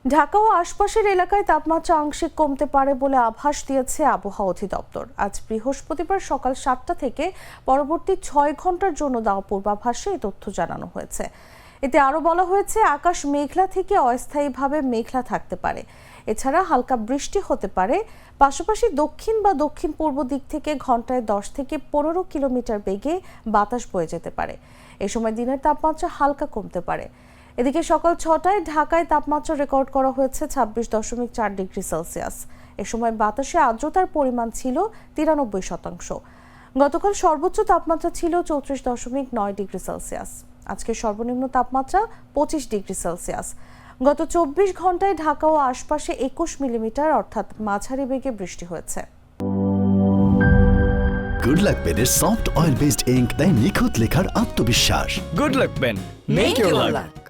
ঢাকা ও আশপাশের এলাকায় তাপমাত্রা আংশিক কমতে পারে বলে আভাস দিয়েছে আবহাওয়া অধিদপ্তর। আজ বৃহস্পতিবার সকাল 7টা থেকে পরবর্তী 6 ঘন্টার জন্য দেওয়া পূর্বাভাসে এই তথ্য জানানো হয়েছে। এতে আরও বলা হয়েছে, আকাশ মেঘলা থেকে অস্থায়ীভাবে মেঘলা থাকতে পারে। এছাড়া হালকা বৃষ্টি হতে পারে। পাশাপাশি দক্ষিণ বা দক্ষিণ পূর্ব দিক থেকে ঘন্টায় 10 থেকে 15 কিলোমিটার বেগে বাতাস বয়ে যেতে পারে। এ সময় দিনের তাপমাত্রা হালকা কমতে পারে। এদিকে সকাল 6টায় ঢাকায় তাপমাত্রা রেকর্ড করা হয়েছে 26.4 ডিগ্রি সেলসিয়াস। এ সময় বাতাসে আর্দ্রতার পরিমাণ ছিল 93%। গতকাল সর্বোচ্চ তাপমাত্রা ছিল 34.9 ডিগ্রি সেলসিয়াস। আজকে সর্বনিম্ন তাপমাত্রা 25 ডিগ্রি সেলসিয়াস। গত 24 ঘন্টায় ঢাকা ও আশপাশে 21 মিলিমিটার অর্থাৎ মাঝারি বেগে বৃষ্টি হয়েছে। গুড লাক পেনের সফট অয়েল বেসড ইঙ্ক তাই নিখুঁত লেখার আত্মবিশ্বাস। Good luck pen, make your lakh.